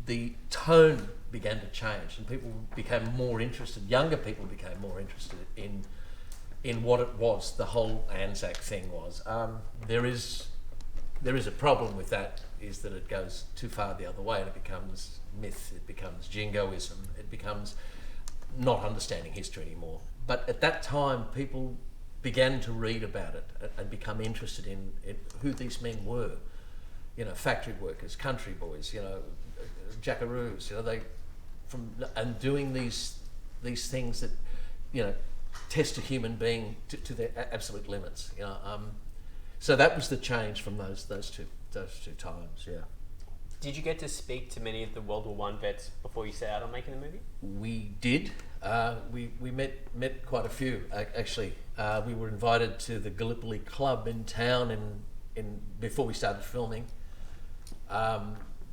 the tone began to change, and people became more interested. Younger people became more interested in what it was. The whole Anzac thing was. There is a problem with that. Is that it goes too far the other way, and it becomes myth. It becomes jingoism. It becomes not understanding history anymore. But at that time, people began to read about it and become interested in who these men were. Factory workers, country boys, jackaroos, and doing these things that, test a human being to their absolute limits. So that was the change from those two times. Yeah. Did you get to speak to many of the World War I vets before you set out on making the movie? We did. We met quite a few actually. We were invited to the Gallipoli club in town in before we started filming.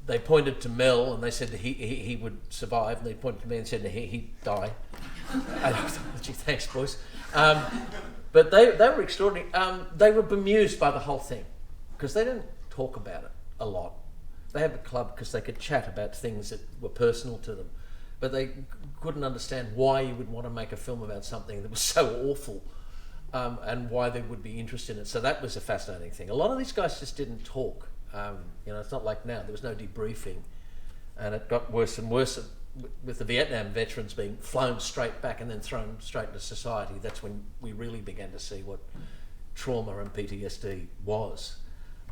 They pointed to Mel and they said that he would survive, and they pointed to me and said that he'd die. And I thought, gee, thanks, boys. But they were extraordinary. They were bemused by the whole thing because they didn't talk about it a lot. They had a club because they could chat about things that were personal to them, but they couldn't understand why you would want to make a film about something that was so awful, and why they would be interested in it. So that was a fascinating thing. A lot of these guys just didn't talk. It's not like now. There was no debriefing, and it got worse and worse with the Vietnam veterans being flown straight back and then thrown straight into society. That's when we really began to see what trauma and PTSD was.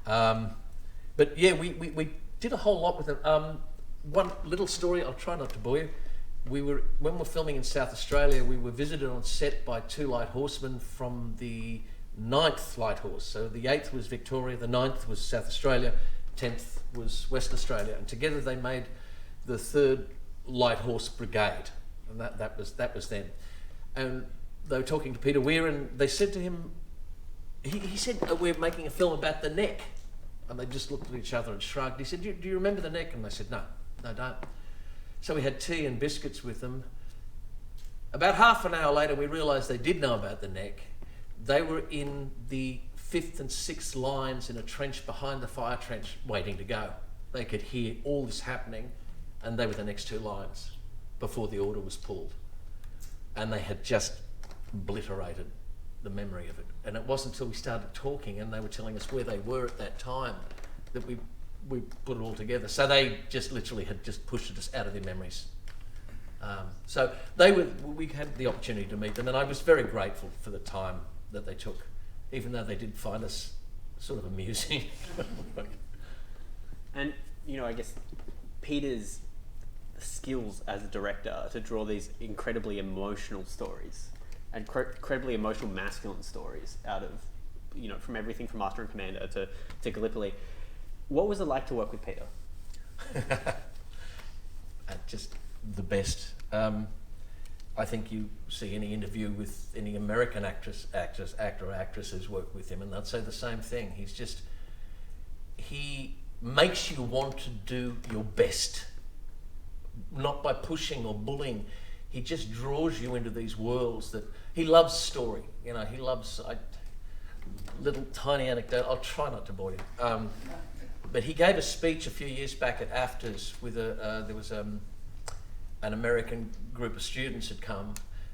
But yeah, we did a whole lot with it. One little story, I'll try not to bore you. When we were filming in South Australia, we were visited on set by 2 light horsemen from the 9th Light Horse. So the 8th was Victoria, the 9th was South Australia, 10th was Western Australia, and together they made the 3rd Light Horse Brigade, and that was then. And they were talking to Peter Weir, and they said to him, he said, we're making a film about the neck. And they just looked at each other and shrugged. He said, do you remember the neck? And they said, no, don't. So we had tea and biscuits with them. About half an hour later, we realised they did know about the neck. They were in the 5th and 6th lines in a trench behind the fire trench waiting to go. They could hear all this happening, and they were the next 2 lines before the order was pulled. And they had just obliterated the memory of it. And it wasn't until we started talking and they were telling us where they were at that time that we put it all together. So they just literally had just pushed us out of their memories. So we had the opportunity to meet them, and I was very grateful for the time that they took, even though they did find us sort of amusing. And, I guess Peter's skills as a director to draw these incredibly emotional stories and incredibly emotional masculine stories out of, from everything from Master and Commander to Gallipoli. What was it like to work with Peter? Just the best. I think you see any interview with any American actor or actress who's worked with him, and they'd say the same thing. He makes you want to do your best, not by pushing or bullying. He just draws you into these worlds that he loves story. He loves little tiny anecdote. I'll try not to bore you. But he gave a speech a few years back at AFTRS with there was an American group of students had come,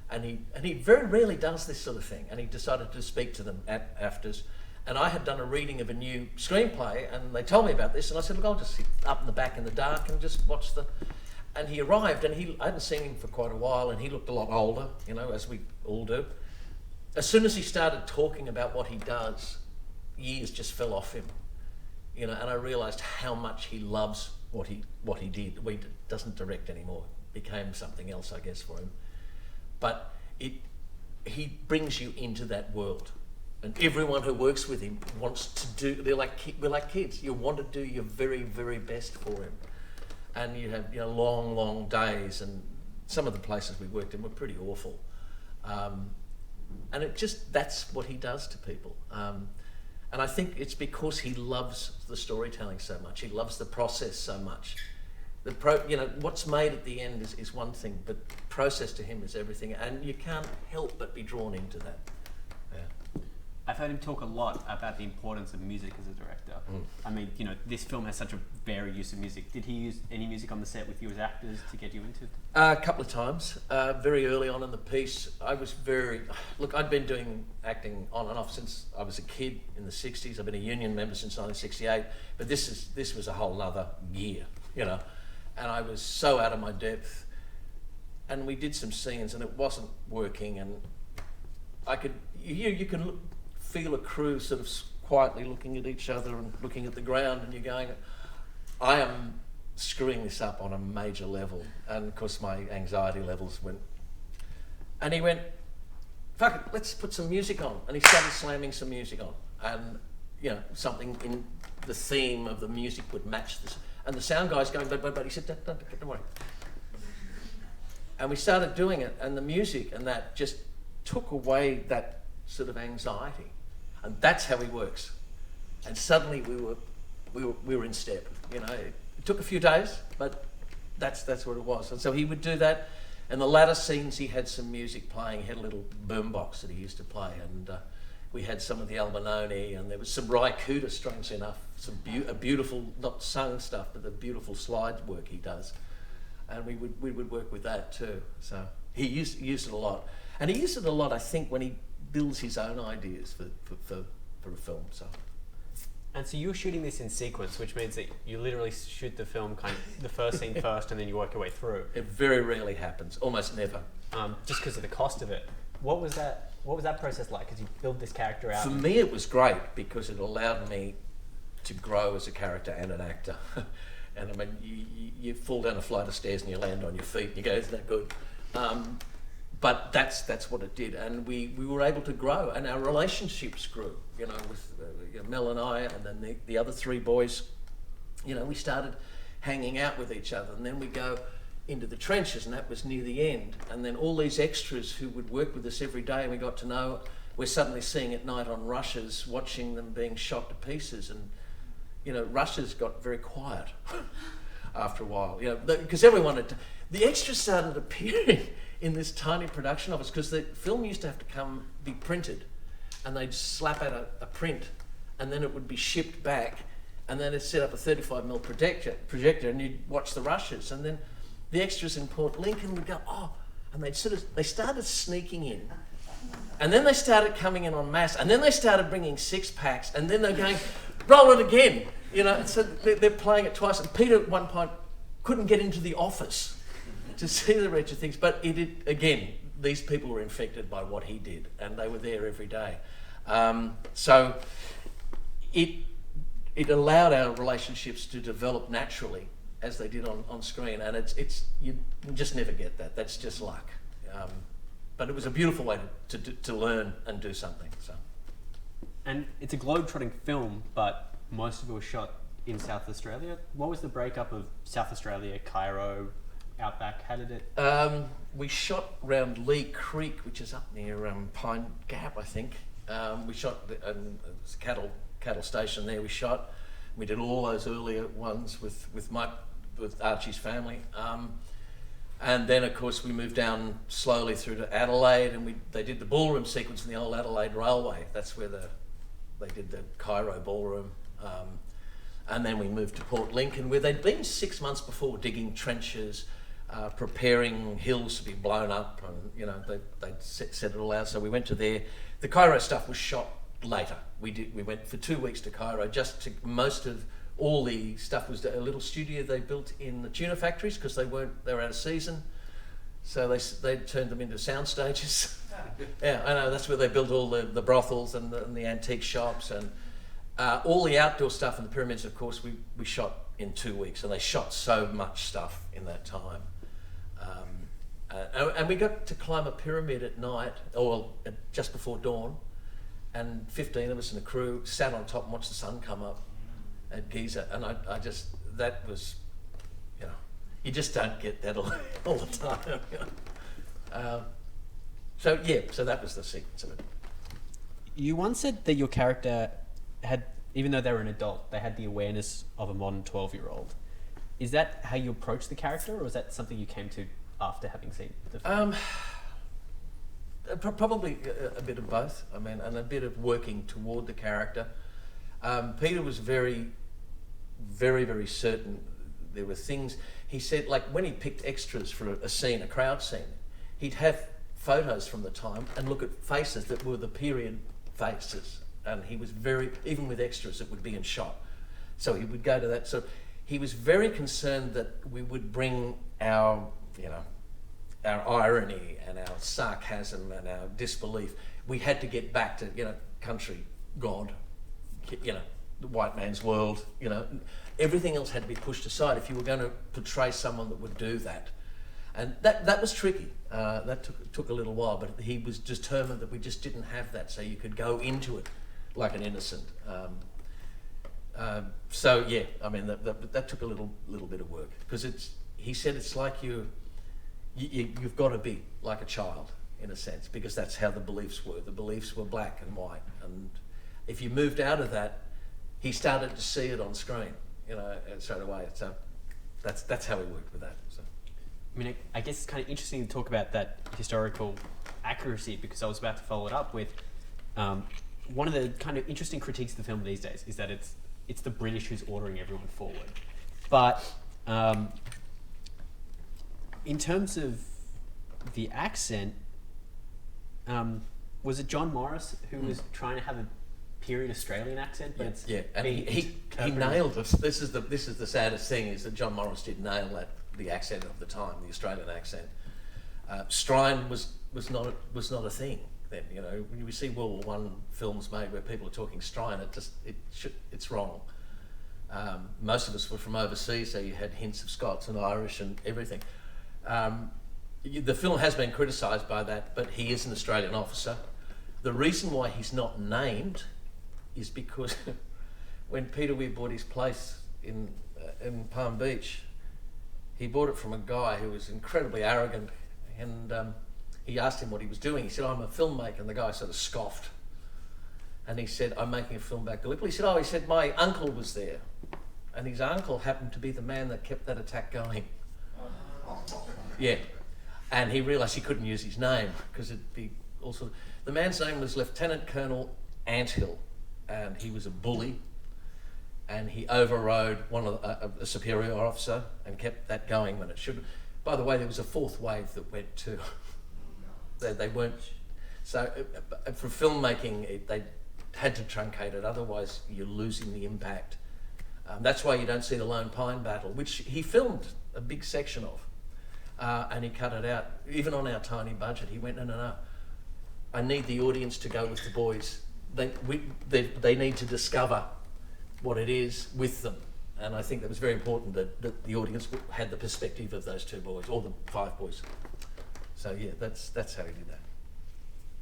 and he very rarely does this sort of thing, and he decided to speak to them at AFTRS. And I had done a reading of a new screenplay, and they told me about this, and I said, look, I'll just sit up in the back in the dark and just watch the... And he arrived, and I hadn't seen him for quite a while, and he looked a lot older, as we all do. As soon as he started talking about what he does, years just fell off him, and I realised how much he loves what he did. He doesn't direct anymore. It became something else, I guess, for him. But he brings you into that world, and everyone who works with him wants to do. We're like kids. You want to do your very, very best for him. And you have long, long days, and some of the places we worked in were pretty awful. And that's what he does to people. And I think it's because he loves the storytelling so much. He loves the process so much. What's made at the end is one thing, but process to him is everything. And you can't help but be drawn into that. Yeah. I've heard him talk a lot about the importance of music as a director. I mean, you know, this film has such a varied use of music. Did he use any music on the set with you as actors to get you into it? A couple of times. Very early on in the piece, I was I'd been doing acting on and off since I was a kid in the 60s. I've been a union member since 1968, but this was a whole nother gear, you know, and I was so out of my depth. And we did some scenes and it wasn't working, and you can feel a crew sort of quietly looking at each other and looking at the ground, and you're going, I am screwing this up on a major level. And of course my anxiety levels went, and he went, fuck it, let's put some music on. And he started slamming some music on, and you know, something in the theme of the music would match this, and the sound guy's going, but he said, don't worry. And we started doing it, and the music and that just took away that sort of anxiety, and that's how he works. And suddenly we were in step. You know, it took a few days, but that's what it was. And so he would do that. In the latter scenes, he had some music playing. He had a little boombox that he used to play, and we had some of the Albinoni, and there was some Ry Cooder, strangely enough, a beautiful, not sung stuff, but the beautiful slide work he does. And we would work with that too. So he used it a lot, and he used it a lot, I think, when he builds his own ideas for a film. So. And so you're shooting this in sequence, which means that you literally shoot the film kind of the first scene first, and then you work your way through. It very rarely happens, almost never. Just because of the cost of it. What was that process like? Because you build this character out. For me, it was great because it allowed me to grow as a character and an actor. And I mean, you fall down a flight of stairs and you land on your feet and you go, isn't that good? But that's what it did. And we were able to grow, and our relationships grew, you know, with Mel and I, and then the other three boys, you know, we started hanging out with each other. And then we go into the trenches, and that was near the end. And then all these extras who would work with us every day, and we got to know, we're suddenly seeing at night on rushes, watching them being shot to pieces. And you know, rushes got very quiet after a while, you know, because everyone the extras started appearing in this tiny production office, because the film used to have to be printed, and they'd slap out a print, and then it would be shipped back, and then they'd set up a 35mm projector, and you'd watch the rushes, and then the extras in Port Lincoln would go, oh, and they started sneaking in. And then they started coming in en masse, and then they started bringing 6-packs, and then they're going, roll it again, you know. And so they're playing it twice. And Peter at one point couldn't get into the office to see the wretched things. But again, these people were infected by what he did, and they were there every day. So it allowed our relationships to develop naturally as they did on screen, and it's you just never get that. That's just luck. But it was a beautiful way to learn and do something. So. And it's a globe-trotting film, but most of it was shot in South Australia. What was the breakup of South Australia, Cairo, Outback? How did it? We shot around Lee Creek, which is up near Pine Gap, I think. We shot a cattle station there. We shot. We did all those earlier ones with Archie's family. And then, of course, we moved down slowly through to Adelaide, and they did the ballroom sequence in the old Adelaide Railway. That's where they did the Cairo ballroom. And then we moved to Port Lincoln, where they'd been 6 months before digging trenches, preparing hills to be blown up, and you know they'd set it all out. So we went to there. The Cairo stuff was shot later. We went for 2 weeks to Cairo. Most of all the stuff was a little studio they built in the tuna factories, because they were out of season, so they turned them into sound stages. Yeah, I know, that's where they built all the brothels and the antique shops, and all the outdoor stuff in the pyramids. Of course, we shot in 2 weeks, and they shot so much stuff in that time. And we got to climb a pyramid at night, or just before dawn, and 15 of us in the crew sat on top and watched the sun come up at Giza, and I just, that was, you know, you just don't get that all the time. You know? So that was the sequence of it. You once said that your character had, even though they were an adult, they had the awareness of a modern 12-year-old. Is that how you approached the character, or was that something you came to after having seen the film? Probably a bit of both. I mean, and a bit of working toward the character. Peter was very, very, very certain. There were things he said, like when he picked extras for a scene, a crowd scene, he'd have photos from the time and look at faces that were the period faces. And he was very, even with extras, it would be in shot. So he would go to that. So he was very concerned that we would bring our, our irony and our sarcasm and our disbelief. We had to get back to, country, God, the white man's world, everything else had to be pushed aside if you were going to portray someone that would do that. And that was tricky. That took a little while, but he was determined that we just didn't have that, so you could go into it like an innocent. So yeah, I mean that took a little bit of work, because he said it's like you've got to be like a child in a sense, because that's how the beliefs were. The beliefs were black and white, and if you moved out of that, he started to see it on screen, straight away. So that's how we worked with that. So. I mean, I guess it's kind of interesting to talk about that historical accuracy, because I was about to follow it up with one of the kind of interesting critiques of the film these days is that it's the British who's ordering everyone forward. But in terms of the accent, was it John Morris who was trying to have a period Australian accent? But yeah, and he nailed it. This is the saddest thing, is that John Morris did nail the accent of the time, the Australian accent. Strine was not a thing then. When we see World War I films made where people are talking Strine, it's wrong. Most of us were from overseas, so you had hints of Scots and Irish and everything. The film has been criticised by that, but he is an Australian officer. The reason why he's not named is because when Peter Weir bought his place in Palm Beach, he bought it from a guy who was incredibly arrogant, and he asked him what he was doing. He said, "I'm a filmmaker," and the guy sort of scoffed. And he said, "I'm making a film about Gallipoli." He said, "My uncle was there." And his uncle happened to be the man that kept that attack going. Yeah. And he realised he couldn't use his name, because it'd be also... The man's name was Lieutenant Colonel Anthill, and he was a bully, and he overrode a superior officer and kept that going when it should. By the way, there was a fourth wave that went too. They weren't... So for filmmaking, they had to truncate it, otherwise you're losing the impact. That's why you don't see the Lone Pine battle, which he filmed a big section of, and he cut it out. Even on our tiny budget, he went, no, I need the audience to go with the boys. They need to discover what it is with them. And I think that was very important that the audience had the perspective of those two boys, or the 5 boys. So yeah, that's how he did that.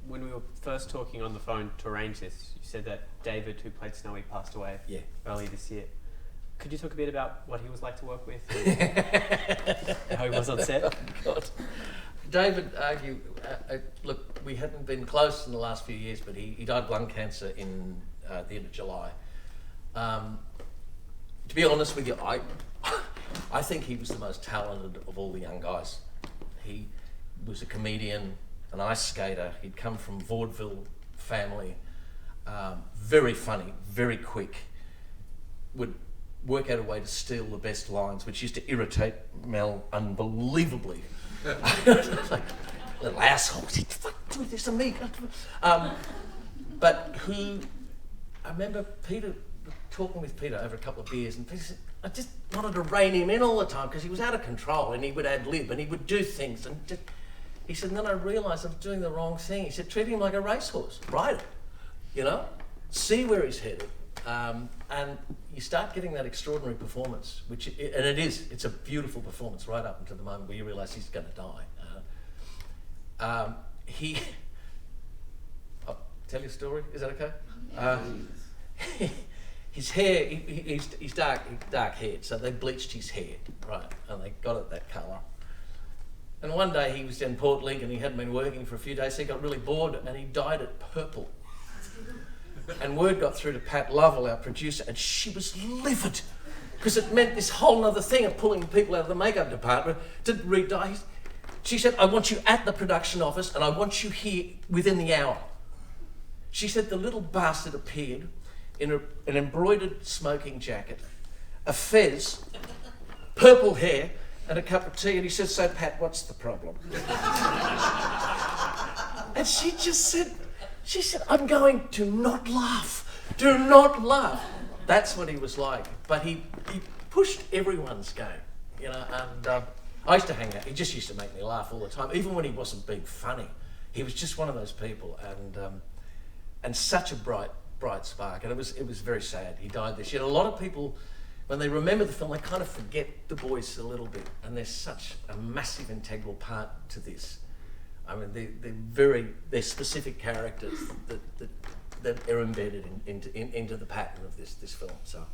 When we were first talking on the phone to arrange this, you said that David, who played Snowy, passed away earlier this year. Could you talk a bit about what he was like to work with, and how he was on set? Oh, God. David, look, we hadn't been close in the last few years, but he died of lung cancer in the end of July. To be honest with you, I think he was the most talented of all the young guys. He was a comedian, an ice skater. He'd come from vaudeville family, very funny, very quick, would work out a way to steal the best lines, which used to irritate Mel unbelievably. Like, little asshole, fuck, do this to me. But I remember talking with Peter over a couple of beers, and Peter said, I just wanted to rein him in all the time because he was out of control, and he would ad lib and he would do things, and he said, and then I realised I was doing the wrong thing. He said, treat him like a racehorse, ride it, see where he's headed. And you start getting that extraordinary performance, it's a beautiful performance right up until the moment where you realise he's going to die. I'll tell you a story, is that okay? His hair, he's dark haired, so they bleached his hair, right, and they got it that colour. And one day he was in Port Lincoln, he hadn't been working for a few days, so he got really bored and he dyed it purple. And word got through to Pat Lovell, our producer, and she was livid because it meant this whole other thing of pulling people out of the makeup department to re-dye. She said, I want you at the production office and I want you here within the hour. She said the little bastard appeared in an embroidered smoking jacket, a fez, purple hair, and a cup of tea, and he said, so Pat, what's the problem? And she said, I'm going to not laugh. Do not laugh. That's what he was like. But he pushed everyone's game, you know, and I used to hang out. He just used to make me laugh all the time, even when he wasn't being funny. He was just one of those people, and such a bright spark. And it was very sad. He died this year. A lot of people, when they remember the film, they kind of forget the boys a little bit, and they're such a massive integral part to this. I mean, they're specific characters that are embedded into the pattern of this film. So.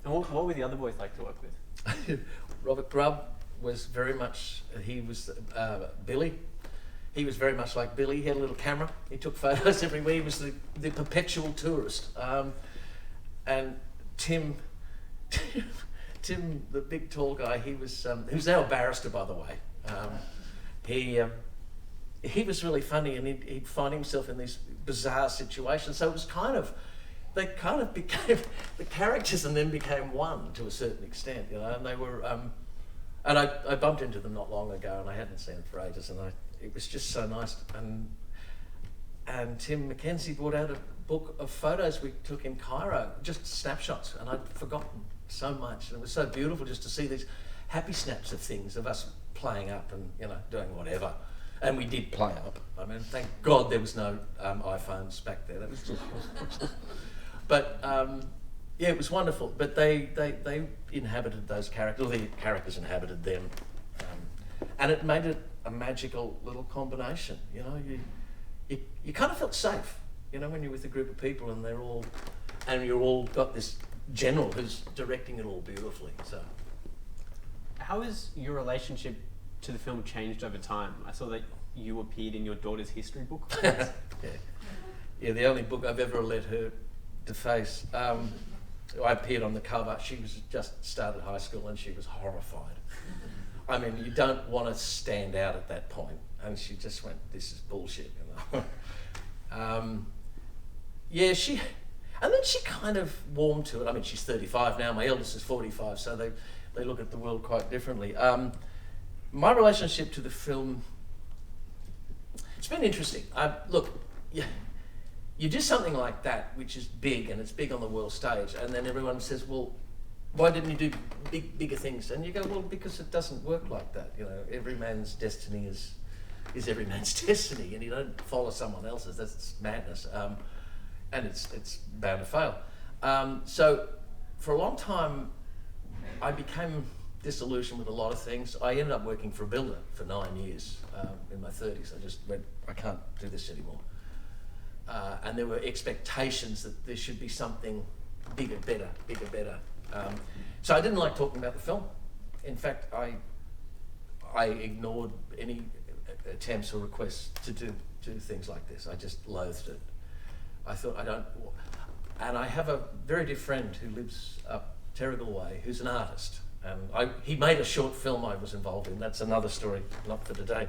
And what were the other boys like to work with? Robert Grubb was very much, he was Billy. He was very much like Billy. He had a little camera. He took photos everywhere. He was the perpetual tourist. And Tim, the big tall guy, he was now a barrister, by the way. He was really funny, and he'd find himself in these bizarre situations. So it was they kind of became the characters, and then became one to a certain extent, you know. And they were, and I bumped into them not long ago, and I hadn't seen them for ages, and it was just so nice. And Tim Mackenzie brought out a book of photos we took in Cairo, just snapshots, and I'd forgotten so much, and it was so beautiful just to see these happy snaps of things, of us playing up and, you know, doing whatever. And we did play up. I mean, thank God there was no iPhones back there. That was just... But yeah, it was wonderful. But they inhabited those characters, or the characters inhabited them, and it made it a magical little combination. You know, you kind of felt safe, you know, when you're with a group of people and you're all got this general who's directing it all beautifully. So, how has your relationship to the film changed over time? I saw that you appeared in your daughter's history book. Yeah, the only book I've ever let her deface. I appeared on the cover. She was just started high school and she was horrified. I mean, you don't want to stand out at that point. And she just went, "This is bullshit," you know. Yeah, and then she kind of warmed to it. I mean, she's 35 now. My eldest is 45, so they look at the world quite differently. My relationship to the film, it's been interesting. Look, you do something like that, which is big, and it's big on the world stage, and then everyone says, well, why didn't you do bigger things? And you go, well, because it doesn't work like that. You know, every man's destiny is every man's destiny, and you don't follow someone else's. That's madness, and it's bound to fail. So for a long time, I became disillusioned with a lot of things. I ended up working for a builder for 9 years in my 30s. I just went, I can't do this anymore. And there were expectations that there should be something bigger, better. So I didn't like talking about the film. In fact, I ignored any attempts or requests to do things like this. I just loathed it. I thought, and I have a very dear friend who lives up Terrigal Way, who's an artist. He made a short film I was involved in. That's another story, not for today.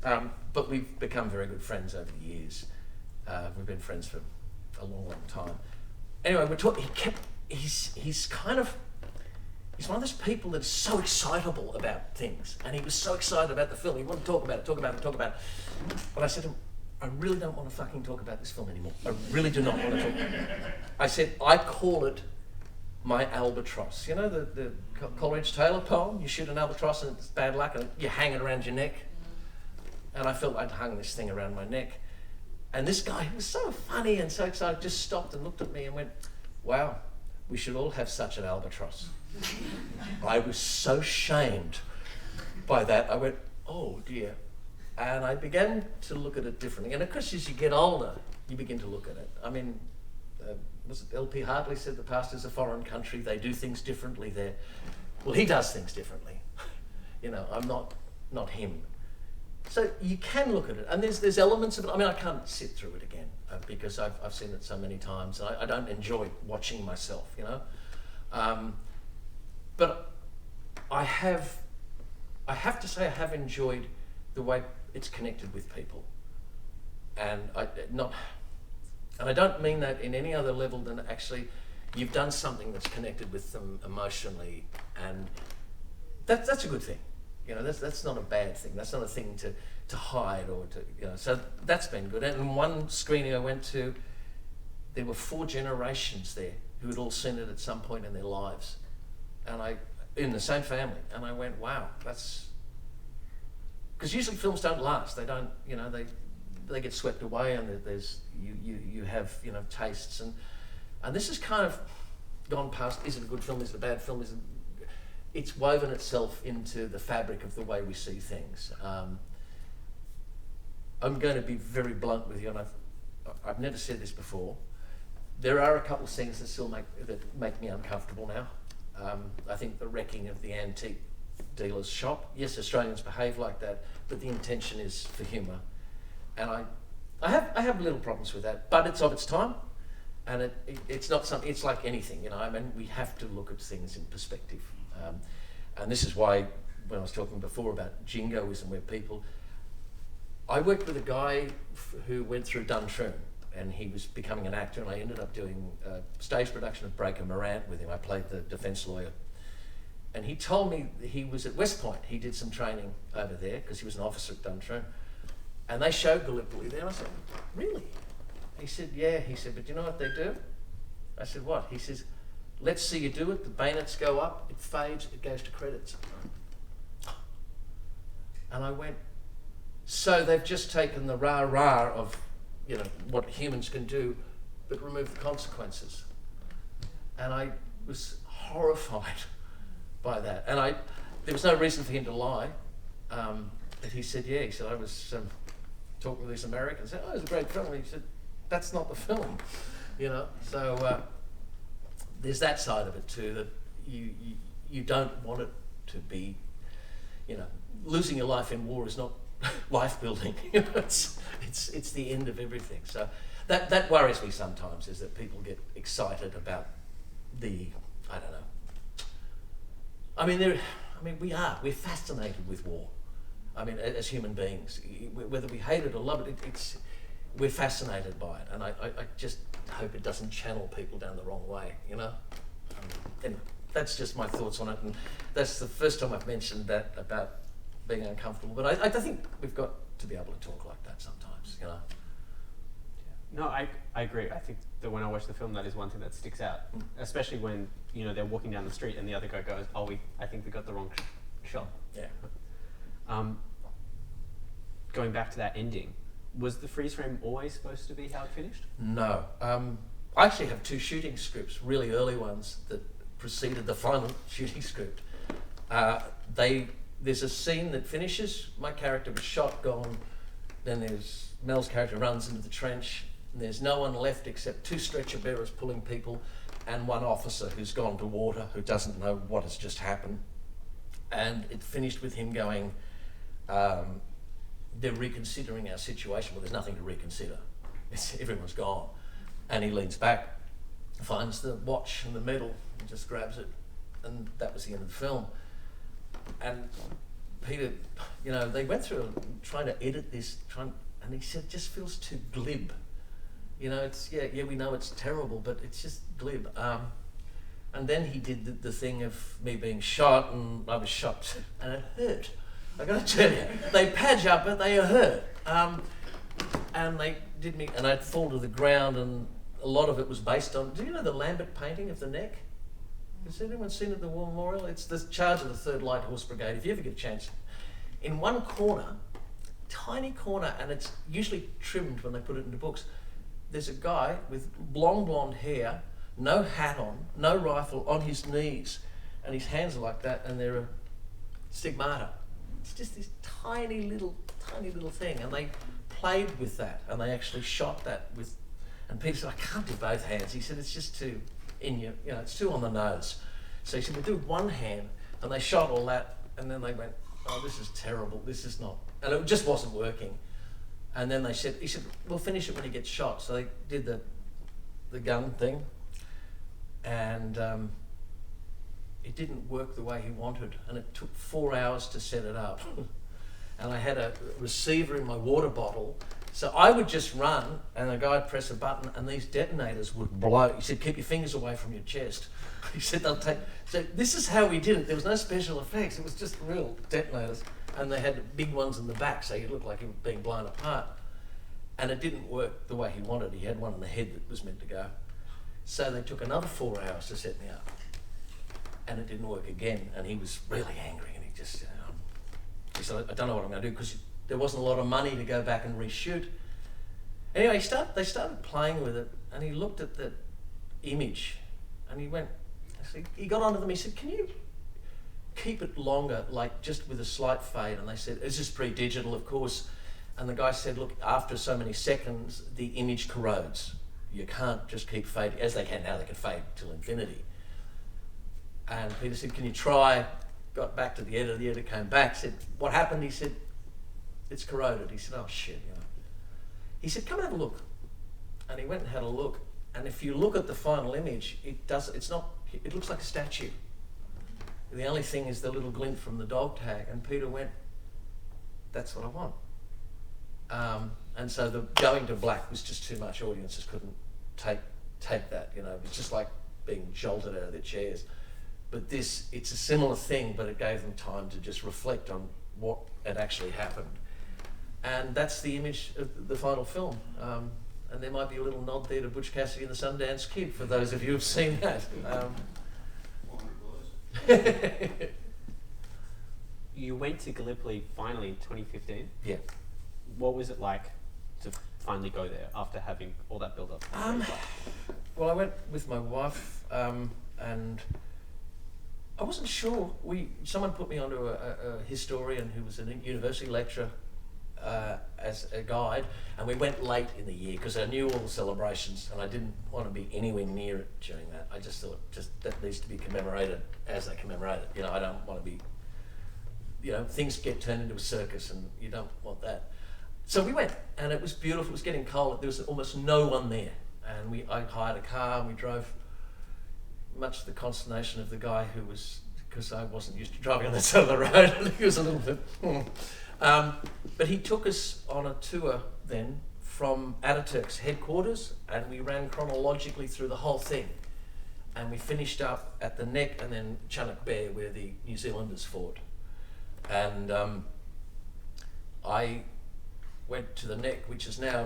But we've become very good friends over the years. We've been friends for a long, long time. Anyway, we're talking. He's one of those people that's so excitable about things, and he was so excited about the film. He wanted to talk about it. But I said to him, I really don't want to fucking talk about this film anymore. I really do not want to talk. I said, I call it my albatross. You know the Coleridge Taylor poem? You shoot an albatross and it's bad luck and you hang it around your neck. And I felt I'd hung this thing around my neck. And this guy, who was so funny and so excited, just stopped and looked at me and went, wow, we should all have such an albatross. I was so shamed by that. I went, oh dear. And I began to look at it differently. And of course, as you get older, you begin to look at it. I mean, was it L.P. Hartley said the past is a foreign country, they do things differently there. Well, he does things differently. You know, I'm not him. So you can look at it, and there's elements of it. I mean, I can't sit through it again because I've seen it so many times. And I don't enjoy watching myself, you know. But I have I have to say I have enjoyed the way it's connected with people, and I don't mean that in any other level than actually you've done something that's connected with them emotionally, and that's a good thing. You know, that's not a bad thing. That's not a thing to hide or to, you know. So that's been good. And in one screening I went to, there were 4 generations there who had all seen it at some point in their lives, and in the same family. And I went, wow, that's, because usually films don't last. They don't, you know, they get swept away, and there's you have, you know, tastes, and this has kind of gone past. Is it a good film? Is it a bad film? It's woven itself into the fabric of the way we see things. I'm going to be very blunt with you, and I've never said this before. There are a couple of scenes that still make me uncomfortable now. I think the wrecking of the antique dealer's shop. Yes, Australians behave like that, but the intention is for humour, and I have little problems with that. But it's of its time, and it's not something. It's like anything, you know. I mean, we have to look at things in perspective, and this is why when I was talking before about jingoism, where people. I worked with a guy who went through Duntroon, and he was becoming an actor, and I ended up doing a stage production of Breaker Morant with him. I played the defence lawyer. And he told me he was at West Point. He did some training over there because he was an officer at Duntroon. And they showed Gallipoli there. And I said, really? He said, yeah. He said, but you know what they do? I said, what? He says, let's see you do it. The bayonets go up, it fades, it goes to credits. And I went, so they've just taken the rah-rah of, you know, what humans can do, but remove the consequences. And I was horrified by that. And there was no reason for him to lie. But he said, yeah, he said, I was talking with these Americans. I said, oh, it was a great film. And he said, that's not the film, you know. So there's that side of it too, that you don't want it to be, you know, losing your life in war is not life building. You know, it's the end of everything. So that worries me sometimes, is that people get excited about I don't know. I mean, we're fascinated with war. I mean, as human beings, whether we hate it or love it, we're fascinated by it. And I just hope it doesn't channel people down the wrong way, you know? And that's just my thoughts on it. And that's the first time I've mentioned that about being uncomfortable. But I think we've got to be able to talk like that sometimes, you know? No, I agree. I think that when I watch the film, that is one thing that sticks out, especially when, you know, they're walking down the street and the other guy goes, "Oh, I think we got the wrong shot." Yeah. Going back to that ending, was the freeze frame always supposed to be how it finished? No. I actually have 2 shooting scripts, really early ones, that preceded the final shooting script. There's a scene that finishes, my character was shot, gone, then there's Mel's character runs into the trench, and there's no one left except 2 stretcher bearers pulling people and 1 officer who's gone to water, who doesn't know what has just happened. And it finished with him going, they're reconsidering our situation. Well, there's nothing to reconsider. Everyone's gone. And he leans back, finds the watch and the medal, and just grabs it. And that was the end of the film. And Peter, you know, they went through trying to edit this, and he said it just feels too glib. You know, it's, yeah, we know it's terrible, but it's just glib. And then he did the thing of me being shot, and I was shot, and it hurt. I gotta tell you, they patch up it, they hurt. And they did me, and I'd fall to the ground, and a lot of it was based on, do you know the Lambert painting of the neck? Has anyone seen it at the War Memorial? It's the charge of the 3rd Light Horse Brigade, if you ever get a chance. In one corner, tiny corner, and it's usually trimmed when they put it into books, there's a guy with long blonde hair, no hat on, no rifle, on his knees, and his hands are like that, and they're a stigmata. It's just this tiny little thing, and they played with that, and they actually shot that with, and Peter said, I can't do both hands. He said, it's just too you know, it's too on the nose. So he said, we'll do 1 hand, and they shot all that, and then they went, oh, this is terrible, this is not, and it just wasn't working. And then he said, we'll finish it when he gets shot. So they did the gun thing, and it didn't work the way he wanted, and it took 4 hours to set it up. And I had a receiver in my water bottle, so I would just run, and the guy would press a button, and these detonators would blow. He said, keep your fingers away from your chest. He said, they'll take... So this is how we did it. There was no special effects. It was just real detonators, and they had big ones in the back, so you looked like you were being blown apart. And it didn't work the way he wanted. He had one in the head that was meant to go. So they took another 4 hours to set me up, and it didn't work again, and he was really angry, and he just... he said, I don't know what I'm going to do, because there wasn't a lot of money to go back and reshoot. Anyway, they started playing with it, and he looked at the image, and he went, he got onto them, he said, can you keep it longer, like just with a slight fade? And they said, this is pre-digital, of course. And the guy said, look, after so many seconds, the image corrodes. You can't just keep fading, as they can now, they can fade till infinity. And Peter said, can you try? Got back to the editor came back, said, what happened? He said, it's corroded. He said, oh shit, you know. He said, come and have a look. And he went and had a look. And if you look at the final image, it looks like a statue. The only thing is the little glint from the dog tag. And Peter went, that's what I want. And so the going to black was just too much. Audiences couldn't take that, you know. It was just like being jolted out of their chairs. But this, it's a similar thing, but it gave them time to just reflect on what had actually happened. And that's the image of the final film. And there might be a little nod there to Butch Cassidy and the Sundance Kid for those of you who've seen that. You went to Gallipoli finally in 2015. Yeah. What was it like to finally go there after having all that build-up? Well, I went with my wife, and I wasn't sure. Someone put me onto a historian who was a university lecturer as a guide, and we went late in the year because I knew all the celebrations and I didn't want to be anywhere near it during that. I just thought that needs to be commemorated as they commemorate it. You know, I don't want to be, you know, things get turned into a circus and you don't want that. So we went, and it was beautiful. It was getting cold. There was almost no one there, and I hired a car and we drove, much to the consternation of the guy who was, because I wasn't used to driving on that side of the road. I think he was a little bit. But he took us on a tour then from Ataturk's headquarters, and we ran chronologically through the whole thing. And we finished up at the Neck and then Chunuk Bair, where the New Zealanders fought. And I went to the Neck, which is now,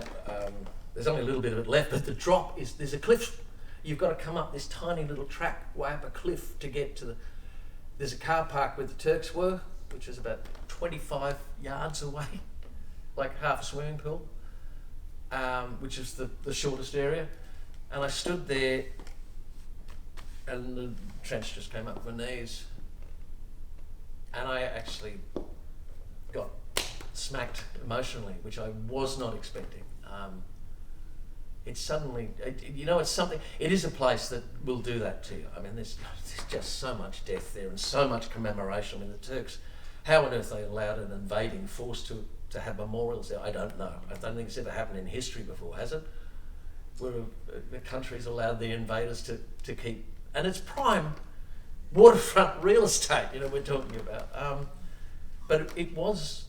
there's only a little bit of it left, but the drop is, there's a cliff. You've got to come up this tiny little track way up a cliff to get to there's a car park where the Turks were, which is about 25 yards away, like half a swimming pool, which is the shortest area. And I stood there, and the trench just came up to my knees, and I actually got smacked emotionally, which I was not expecting. It's suddenly, it's something, it is a place that will do that to you. I mean, there's just so much death there and so much commemoration. I mean, the Turks, how on earth they allowed an invading force to have memorials there, I don't know. I don't think it's ever happened in history before, has it? Where the country's allowed the invaders to keep, and it's prime waterfront real estate, we're talking about. But it was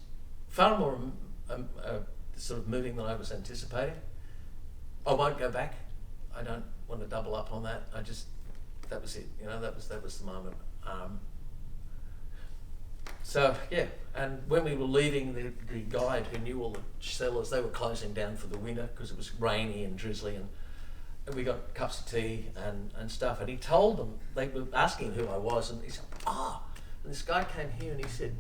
far more sort of moving than I was anticipating. I won't go back. I don't want to double up on that. That was it. That was the moment. So yeah, and when we were leaving, the guide who knew all the cellars, they were closing down for the winter because it was rainy and drizzly, and we got cups of tea and stuff. And he told them, they were asking who I was, and he said, and this guy came here and he said,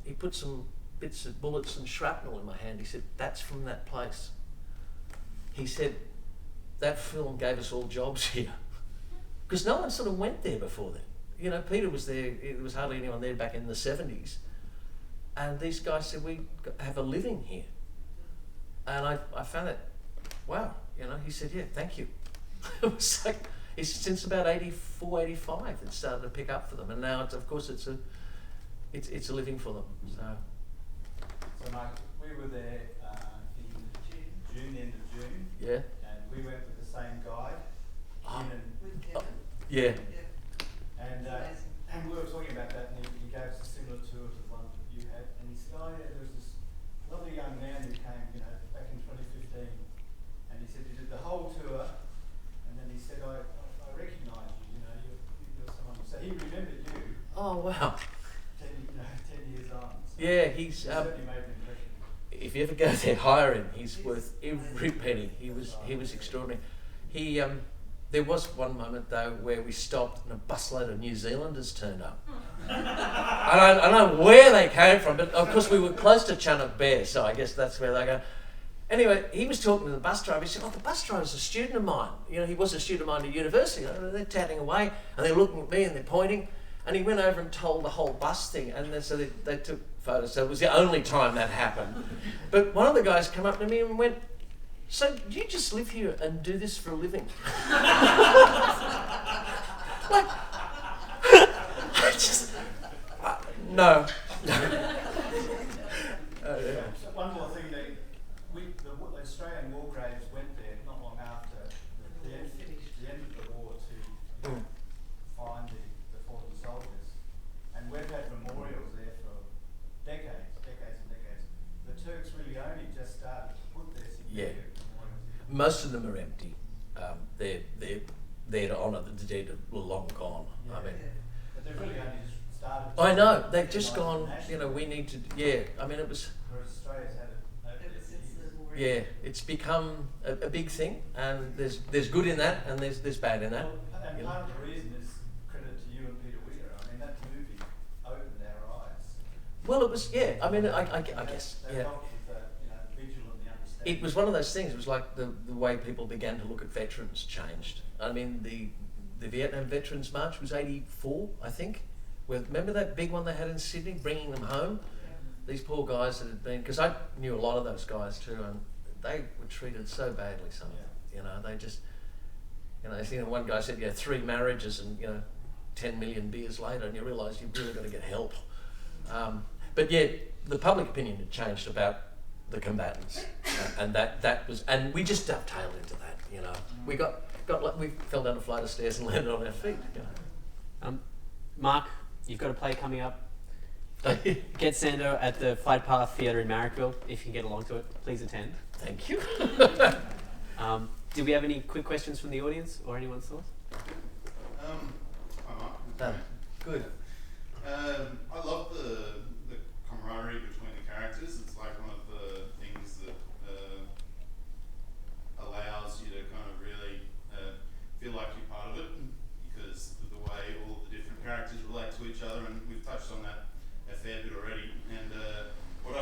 he put some bits of bullets and shrapnel in my hand. He said, that's from that place. He said, that film gave us all jobs here. Because no one sort of went there before then. Peter was there, there was hardly anyone there back in the 70s. And these guys said, we have a living here. And I found that, wow, he said, yeah, thank you. It was like, it's since about 84, 85 it started to pick up for them. And now, of course, it's a living for them. So Mark, we were there in June, end of June. Yeah. And we went with the same guide, Oh. Kevin. Yeah. And And we were talking about that, and he gave us a similar tour to the one that you had, and he said, oh yeah, there was this lovely young man who came, back in 2015, and he said he did the whole tour, and then he said, I recognise you, you're someone. So he remembered you. Oh wow. 10 years on. So Yeah, he's. certainly made an impression. If you ever go there, hire him. He's worth every penny. He was extraordinary. He there was one moment though where we stopped and a busload of New Zealanders turned up. I don't know where they came from, but of course we were close to Chinook Bay, so I guess that's where they go. Anyway, he was talking to the bus driver. He said, "Oh, the bus driver's a student of mine. He was a student of mine at university." They're chatting away, and they're looking at me and they're pointing. And he went over and told the whole bus thing, and then, so they took photos. So it was the only time that happened. But one of the guys came up to me and went, "So do you just live here and do this for a living?" Like, I just no. Yeah. So one more thing, the Australian war graves went there not long after the end of the war to find the fallen soldiers, and we've had memorials there for decades and decades. The Turks really only just started to put their significant memorials in. Most of them are empty. They're there to honour the dead are long gone. Yeah. I mean, But they've really only just started. I know they've just Like gone. national. We need to. Yeah, I mean it was. Whereas Australia's had it over Ever the since years. the war. Yeah, it's become a big thing, and there's good in that, and there's bad in that. Well, and you know. part of the reason is credit to you and Peter Weir. I mean, that movie opened our eyes. Well, it was, yeah. I mean, I guess, That yeah. helped with the vigil and the understanding. It was one of those things. It was like the way people began to look at veterans changed. I mean, the Vietnam Veterans March was '84, I think. Remember that big one they had in Sydney, bringing them home? These poor guys that had been, because I knew a lot of those guys too, and they were treated so badly. Some of them, they just, one guy said, 3 marriages and 10 million beers later, and you realise you've really got to get help. But yeah, the public opinion had changed about the combatants, and that was, and we just dovetailed into that. We we fell down a flight of stairs and landed on our feet. Mark, you've got a play coming up. Get Sando at the Flight Path Theatre in Marrickville. If you can get along to it, please attend. Thank you. Do we have any quick questions from the audience or anyone's thoughts? Hi Mark. Good. I love the camaraderie between the characters. It's like one of the things that allows you to kind of really feel like you're part of it, because of the way all the different characters relate to each other, and we've touched on that a fair bit already. And what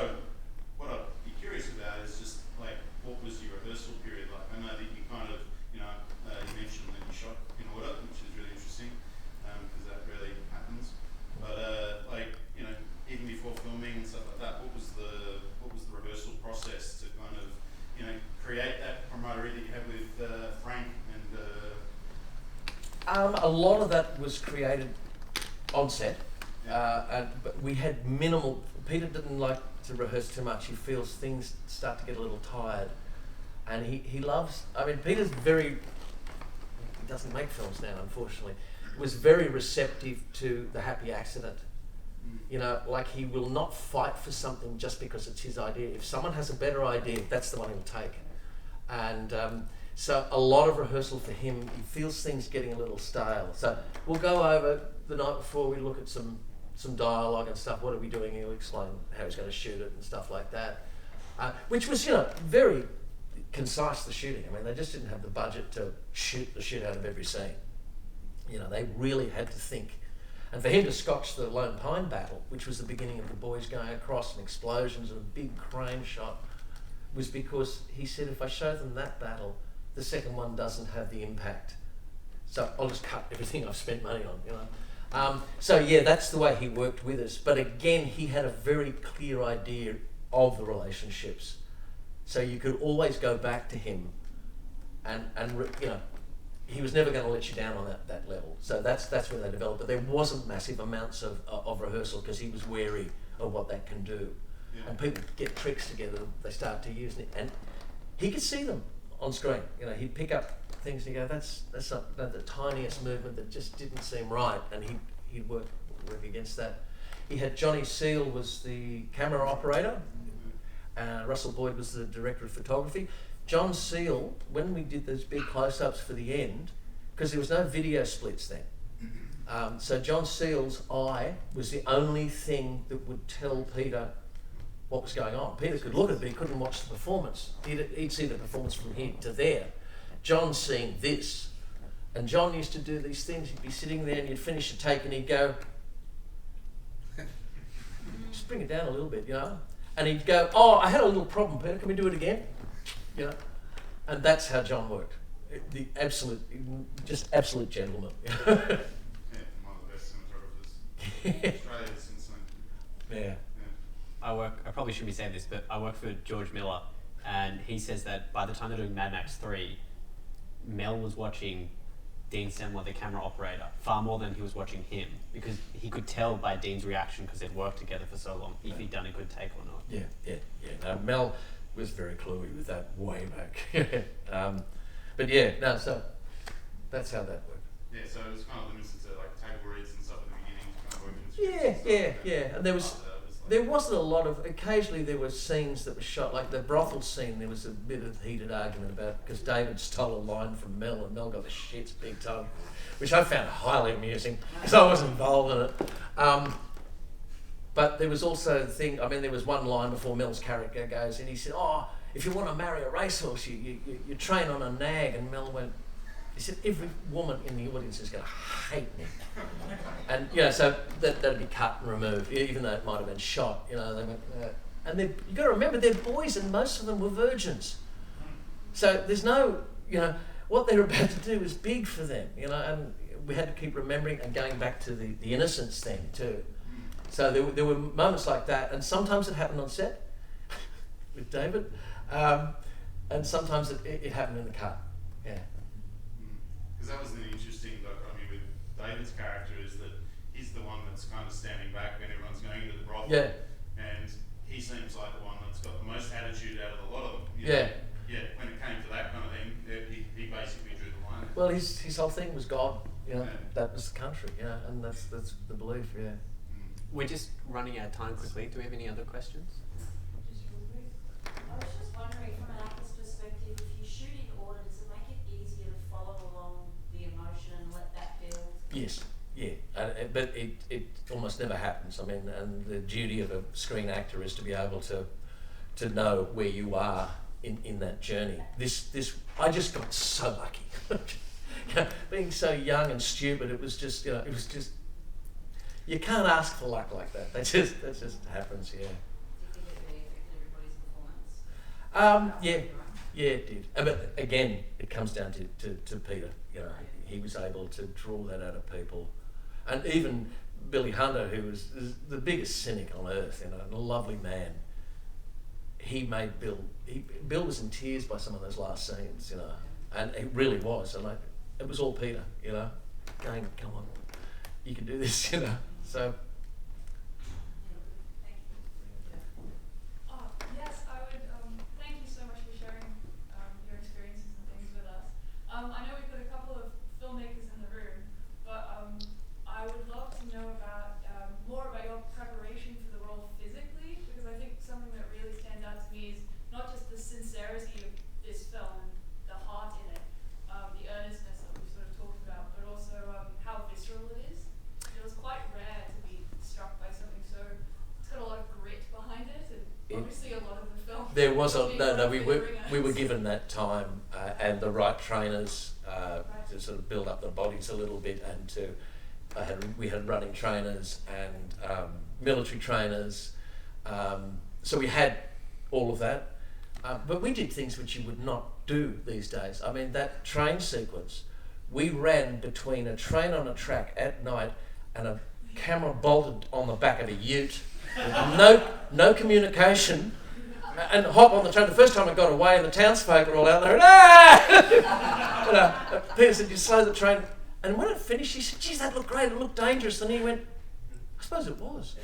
I'd be curious about is just like, what was your rehearsal period like? I know that you kind of, you mentioned that you shot in order, which is really interesting, because that really happens. But even before filming and stuff like that, what was the rehearsal process to kind of, create that camaraderie that you have with Frank and? A lot of that was created on set. But we had minimal. Peter didn't like to rehearse too much. He feels things start to get a little tired, and he loves. I mean, Peter's he doesn't make films now, unfortunately. Was very receptive to the happy accident. Like he will not fight for something just because it's his idea. If someone has a better idea, that's the one he'll take. And so a lot of rehearsal for him. He feels things getting a little stale. So we'll go over the night before. We look at some dialogue and stuff. What are we doing? He'll explain how he's going to shoot it and stuff like that. Which was, very concise, the shooting. I mean, they just didn't have the budget to shoot the shit out of every scene. They really had to think. And for him to scotch the Lone Pine battle, which was the beginning of the boys going across and explosions and a big crane shot, was because he said, if I show them that battle, the second one doesn't have the impact. So I'll just cut everything I've spent money on, So yeah, that's the way he worked with us. But again, he had a very clear idea of the relationships. So you could always go back to him and he was never going to let you down on that level. So that's where they developed. But there wasn't massive amounts of rehearsal because he was wary of what that can do. Yeah. And people get tricks together, they start to use it. And he could see them on screen. He'd pick up things and go, that's the tiniest movement that just didn't seem right. And he'd work against that. He had Johnny Seal was the camera operator. Russell Boyd was the director of photography. John Seal, when we did those big close-ups for the end, because there was no video splits then, so John Seal's eye was the only thing that would tell Peter what was going on. Peter could look at it, but he couldn't watch the performance. He'd see the performance from here to there. John's seeing this. And John used to do these things. He'd be sitting there and you'd finish a take and he'd go, just bring it down a little bit, you know. And he'd go, oh, I had a little problem, Peter, can we do it again? You know. And that's how John worked. The absolute, just absolute gentleman. Yeah, one of the best cinematographers Australia's since then. Yeah. I probably shouldn't be saying this, but I work for George Miller, and he says that by the time they're doing Mad Max 3, Mel was watching Dean Sandler, the camera operator, far more than he was watching him, because he could tell by Dean's reaction, because they'd worked together for so long, if he'd done a good take or not. Yeah. No, Mel was very cluey with that way back. But yeah, no, so that's how that worked. Yeah, so it was kind of limited to like table reads and stuff at the beginning, kind of working with scripts and stuff. Yeah. And there wasn't a lot of, occasionally there were scenes that were shot, like the brothel scene, there was a bit of heated argument about, because David stole a line from Mel and Mel got the shits big time, which I found highly amusing, because I was involved in it. But there was also the thing, I mean, there was one line before Mel's character goes, and he said, oh, if you want to marry a racehorse, you train on a nag. And Mel went, he said, every woman in the audience is going to hate me. And, you know, so that'd be cut and removed, even though it might have been shot, you know. They went, and you've got to remember, they're boys and most of them were virgins. So there's no, you know, what they're about to do is big for them, you know, and we had to keep remembering and going back to the innocence thing too. So there were moments like that, and sometimes it happened on set with David, and sometimes it happened in the cut, yeah. Because that was the interesting dichotomy with David's character, is that he's the one that's kind of standing back when everyone's going into the brothel. Yeah. And he seems like the one that's got the most attitude out of a lot of them. You Yeah. know? Yeah, when it came to that kind of thing, he basically drew the line. Well, his whole thing was God, you know, Yeah. that was the country, you know, and that's the belief, yeah. We're just running out of time quickly. Do we have any other questions? Just real quick. I was just wondering, from an actor's perspective, if you shoot in order, does it make it easier to follow along the emotion and let that build? Yes, yeah, but it almost never happens. I mean, and the duty of a screen actor is to be able to know where you are in that journey. This I just got so lucky. You know, being so young and stupid, it was just, you know, you can't ask for luck like that. That just happens, yeah. Do you think it really affected everybody's performance? Yeah, it did. But again, it comes down to Peter. You know, he was able to draw that out of people, and even Billy Hunter, who was the biggest cynic on earth, you know, and a lovely man. He made Bill. Bill was in tears by some of those last scenes, you know, and it really was. And it was all Peter, you know, going, come on, you can do this, you know. So. Yes, I would thank you so much for sharing your experiences and things with us. I know we've got a couple of filmmakers in the room, but I would love to know about more about your preparation for the role physically, because I think something that really stands out to me is not just the sincerity of this film and the heart in it, the earnestness that we've sort of talked about, but also how visceral it is. It was quite rare to be struck by something so, it's got a lot of grit behind it, and obviously a lot of the film. There was we were given that time and the right trainers to sort of build up the bodies a little bit, and we had running trainers and military trainers, so we had all of that, but we did things which you would not do these days. I mean, that train sequence, we ran between a train on a track at night and a camera bolted on the back of a ute with no communication, and hop on the train. The first time it got away and the townsfolk were all out there, ah! You know, Peter said, you slow the train. And when it finished, he said, geez, that looked great, it looked dangerous. And he went, I suppose it was.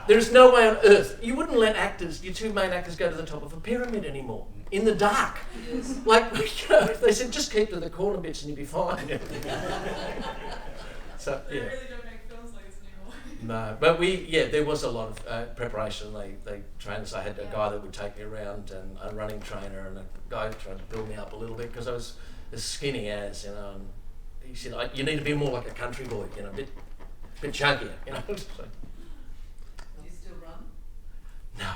There is no way on earth, you wouldn't let your two main actors go to the top of a pyramid anymore, in the dark. Like, you know, they said, just keep to the corner bits and you'll be fine. So They yeah. really don't make films like this anymore. No, but there was a lot of preparation. They trained us. I had a guy that would take me around, and a running trainer, and a guy tried to build me up a little bit because I was as skinny as, And he said, "You need to be more like a country boy, a bit chunkier, So, Do you still run? no.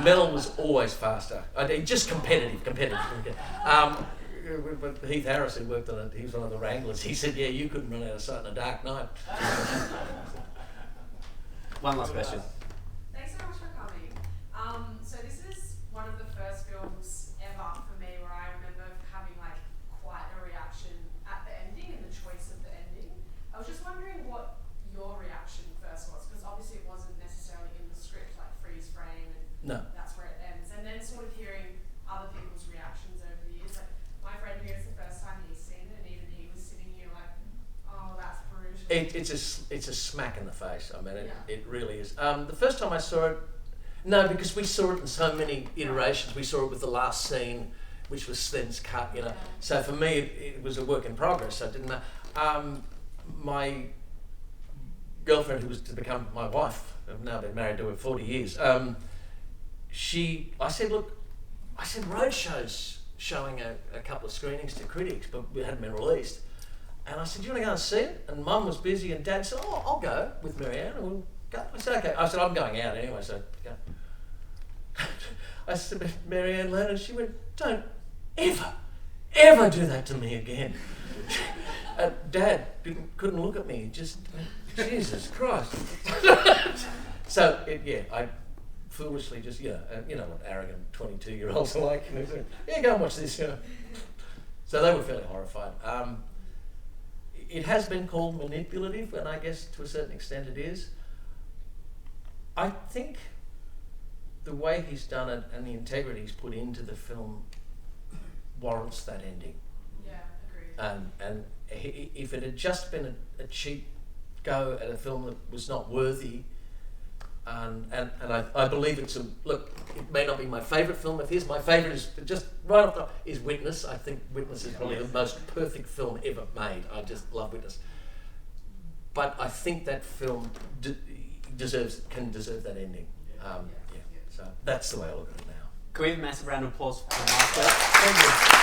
Mel was always faster. Just competitive. But Heath Harris, who worked on it, he was one of the wranglers. He said, "Yeah, you couldn't run out of sight on a dark night." One last question. Thanks so much for coming. So this is one of the first films ever for me where I remember having like quite a reaction at the ending and the choice of the ending. I was just wondering what your reaction first was, because obviously it wasn't necessarily in the script, like freeze frame and No. that's where it ends. And then sort of hearing other people's reactions over the years. Like my friend here, it's the first time he's seen it, and even he was sitting here like, oh, that's brutal. It's a smack in the face. I mean, Yeah. it really is. The first time I saw it, no, because we saw it in so many iterations. We saw it with the last scene, which was then cut. Yeah. So for me, it was a work in progress. So it didn't matter. My girlfriend, who was to become my wife, I've now been married to her 40 years. I said, Roadshow's showing a couple of screenings to critics, but it hadn't been released. And I said, "Do you want to go and see it?" And Mum was busy, and Dad said, "Oh, I'll go with Marianne, and we'll go." I said, "Okay." I said, "I'm going out anyway, so go." I said, "Marianne Leonard," and she went, "Don't ever do that to me again." Dad couldn't look at me, just, Jesus Christ. So, I foolishly just, you know what arrogant 22-year-olds are like. "Yeah, go and watch this." So they were fairly horrified. It has been called manipulative, and I guess to a certain extent it is. I think the way he's done it and the integrity he's put into the film warrants that ending. Yeah, agreed. And if it had just been a cheap go at a film that was not worthy, and I believe it may not be my favourite film of his. My favourite is just right off the top is Witness. I think Witness is probably the most perfect film ever made. I just love Witness. But I think that film can deserve that ending. So that's the way I look at it now. Can we have a massive round of applause for Mark? Thank you.